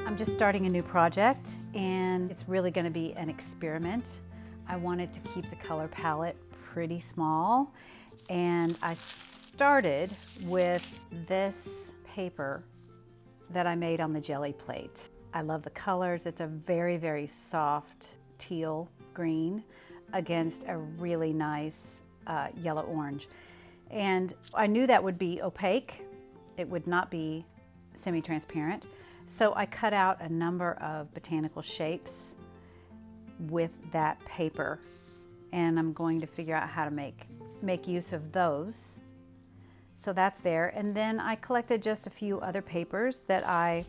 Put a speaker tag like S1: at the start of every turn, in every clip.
S1: I'm just starting a new project and it's really going to be an experiment. I wanted to keep the color palette pretty small, and I started with this paper that I made on the jelly plate. I love the colors. It's a very, very soft teal green against a really nice yellow orange. And I knew that would be opaque. It would not be semi-transparent. So I cut out a number of botanical shapes with that paper, and I'm going to figure out how to make use of those. So that's there. And then I collected just a few other papers that I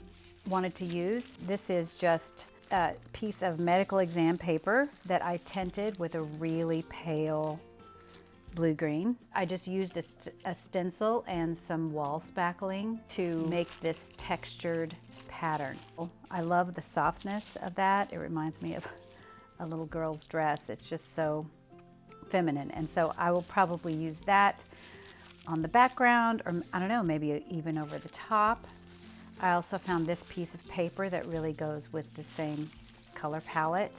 S1: wanted to use. This is just a piece of medical exam paper that I tinted with a really pale blue-green. I just used a stencil and some wall spackling to make this textured pattern. I love the softness of that. It reminds me of a little girl's dress. It's just so feminine. And so I will probably use that on the background, or I don't know, maybe even over the top. I also found this piece of paper that really goes with the same color palette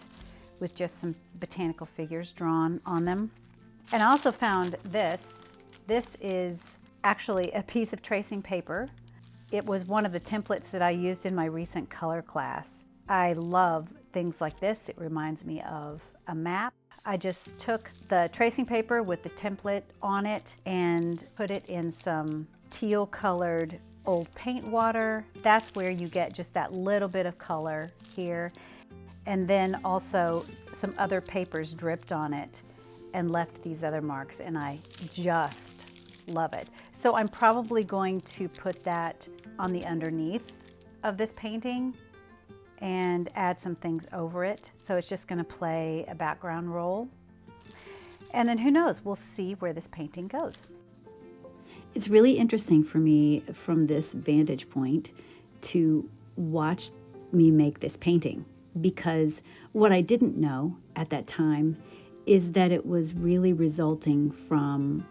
S1: with just some botanical figures drawn on them. And I also found this. This is actually a piece of tracing paper. It was one of the templates that I used in my recent color class. I love things like this. It reminds me of a map. I just took the tracing paper with the template on it and put it in some teal colored old paint water. That's where you get just that little bit of color here. And then also some other papers dripped on it and left these other marks, and I just love it. So I'm probably going to put that on the underneath of this painting and add some things over it. So it's just gonna play a background role. And then who knows, we'll see where this painting goes.
S2: It's really interesting for me from this vantage point to watch me make this painting, because what I didn't know at that time is that it was really resulting from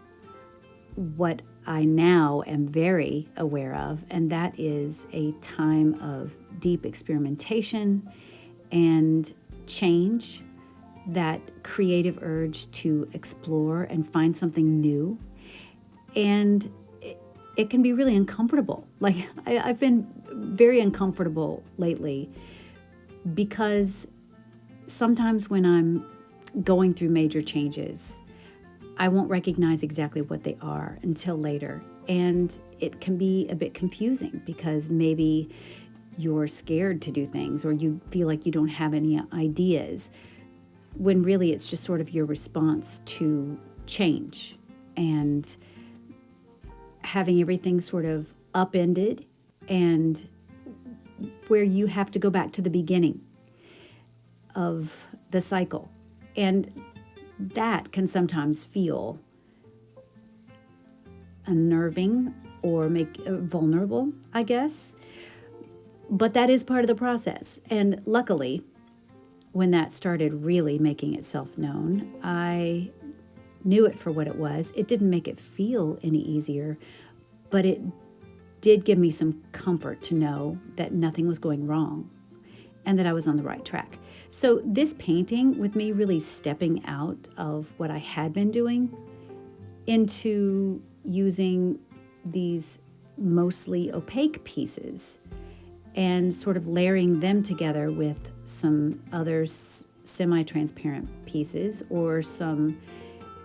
S2: what I now am very aware of, and that is a time of deep experimentation and change, that creative urge to explore and find something new. And it can be really uncomfortable. Like I've been very uncomfortable lately, because sometimes when I'm going through major changes, I won't recognize exactly what they are until later. And it can be a bit confusing because maybe you're scared to do things, or you feel like you don't have any ideas, when really it's just sort of your response to change and having everything sort of upended, and where you have to go back to the beginning of the cycle. And that can sometimes feel unnerving or make vulnerable, I guess. But that is part of the process. And luckily, when that started really making itself known, I knew it for what it was. It didn't make it feel any easier, but it did give me some comfort to know that nothing was going wrong and that I was on the right track. So this painting, with me really stepping out of what I had been doing into using these mostly opaque pieces and sort of layering them together with some other semi-transparent pieces, or some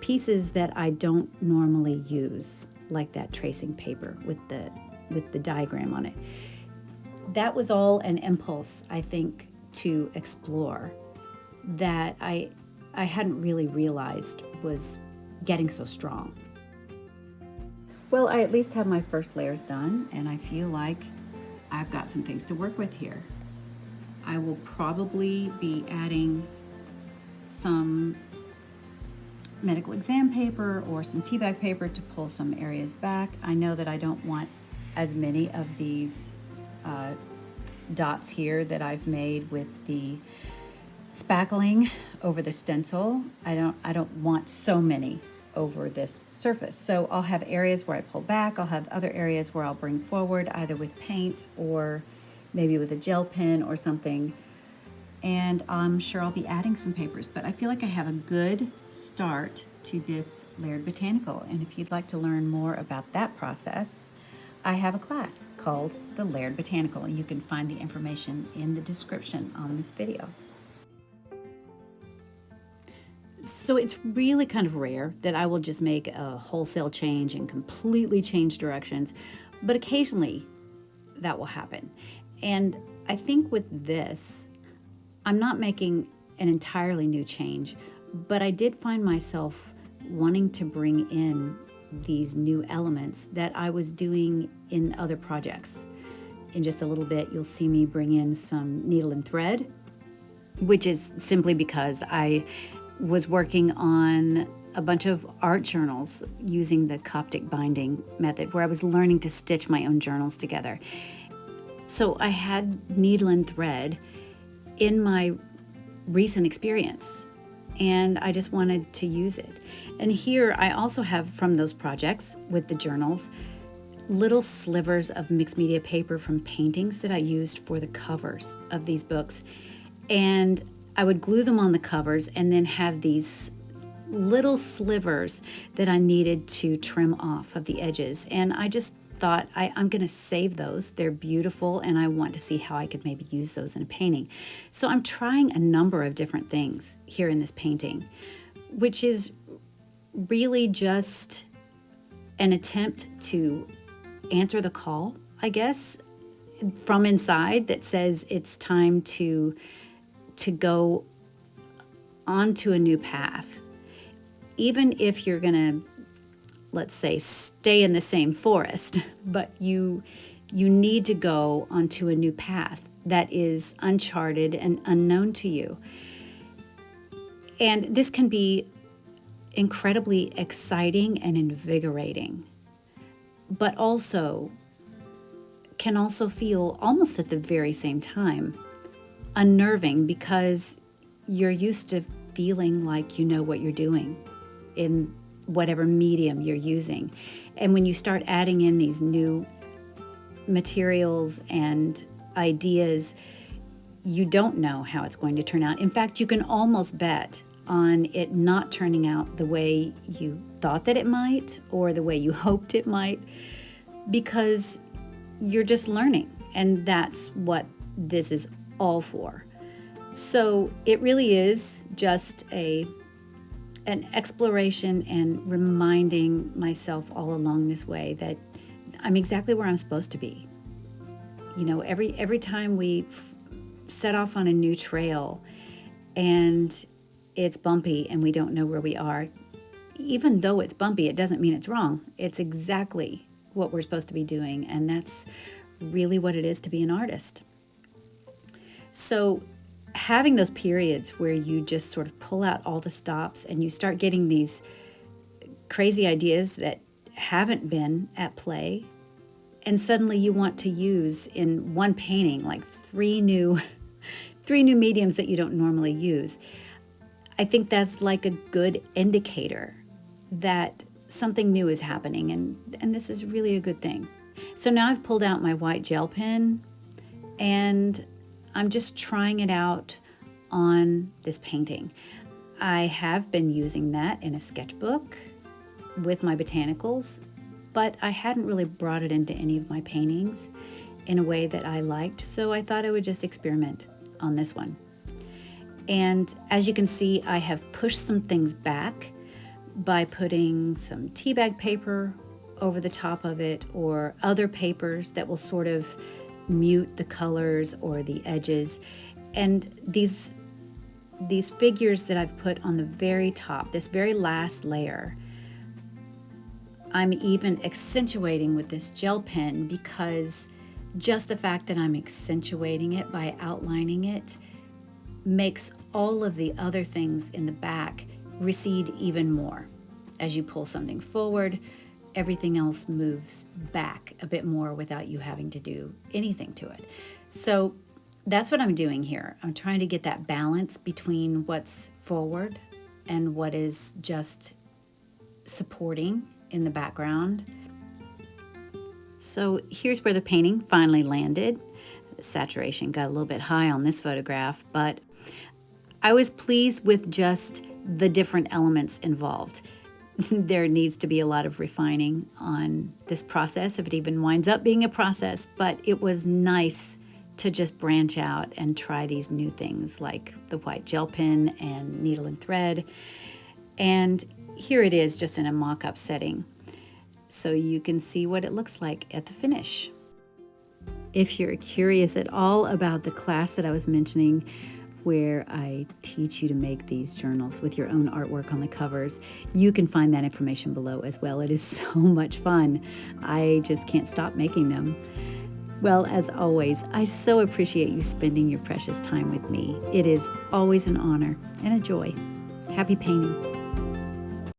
S2: pieces that I don't normally use, like that tracing paper with the diagram on it. That was all an impulse, I think, to explore that I hadn't really realized was getting so strong. Well, I at least have my first layers done, and I feel like I've got some things to work with here. I will probably be adding some medical exam paper or some tea bag paper to pull some areas back. I know that I don't want as many of these dots here that I've made with the spackling over the stencil. I don't want so many over this surface. So I'll have areas where I pull back. I'll have other areas where I'll bring forward, either with paint or maybe with a gel pen or something. And I'm sure I'll be adding some papers, but I feel like I have a good start to this layered botanical. And if you'd like to learn more about that process, I have a class called the Layered Botanical. You can find the information in the description on this video. So it's really kind of rare that I will just make a wholesale change and completely change directions, but occasionally that will happen. And I think with this, I'm not making an entirely new change, but I did find myself wanting to bring in these new elements that I was doing in other projects. In just a little bit, you'll see me bring in some needle and thread, which is simply because I was working on a bunch of art journals using the Coptic binding method, where I was learning to stitch my own journals together. So I had needle and thread in my recent experience, and I just wanted to use it. And here I also have, from those projects with the journals, little slivers of mixed media paper from paintings that I used for the covers of these books. And I would glue them on the covers and then have these little slivers that I needed to trim off of the edges. And I just thought, I'm going to save those. They're beautiful, and I want to see how I could maybe use those in a painting. So I'm trying a number of different things here in this painting, which is really just an attempt to answer the call, I guess, from inside that says it's time to go onto a new path. Even if you're going to, let's say, stay in the same forest, but you need to go onto a new path that is uncharted and unknown to you. And this can be incredibly exciting and invigorating, but also can also feel, almost at the very same time, unnerving, because you're used to feeling like you know what you're doing in whatever medium you're using. And when you start adding in these new materials and ideas, you don't know how it's going to turn out. In fact, you can almost bet on it not turning out the way you thought that it might, or the way you hoped it might, because you're just learning, and that's what this is all for. So it really is just an exploration and reminding myself all along this way that I'm exactly where I'm supposed to be. You know, every time we set off on a new trail and it's bumpy and we don't know where we are, even though it's bumpy, it doesn't mean it's wrong. It's exactly what we're supposed to be doing, and that's really what it is to be an artist. So having those periods where you just sort of pull out all the stops and you start getting these crazy ideas that haven't been at play, and suddenly you want to use in one painting like three new mediums that you don't normally use. I think that's like a good indicator that something new is happening, and this is really a good thing. So now I've pulled out my white gel pen and I'm just trying it out on this painting. I have been using that in a sketchbook with my botanicals, but I hadn't really brought it into any of my paintings in a way that I liked, so I thought I would just experiment on this one. And as you can see, I have pushed some things back by putting some tea bag paper over the top of it, or other papers that will sort of mute the colors or the edges. And these figures that I've put on the very top, this very last layer, I'm even accentuating with this gel pen, because just the fact that I'm accentuating it by outlining it makes all of the other things in the back recede even more. As you pull something forward, everything else moves back a bit more without you having to do anything to it. So that's what I'm doing here. I'm trying to get that balance between what's forward and what is just supporting in the background. So here's where the painting finally landed. Saturation got a little bit high on this photograph, but I was pleased with just the different elements involved. There needs to be a lot of refining on this process, if it even winds up being a process, but it was nice to just branch out and try these new things like the white gel pen and needle and thread. And here it is just in a mock-up setting, so you can see what it looks like at the finish. If you're curious at all about the class that I was mentioning, where I teach you to make these journals with your own artwork on the covers, you can find that information below as well. It is so much fun. I just can't stop making them. Well, as always, I so appreciate you spending your precious time with me. It is always an honor and a joy. Happy painting.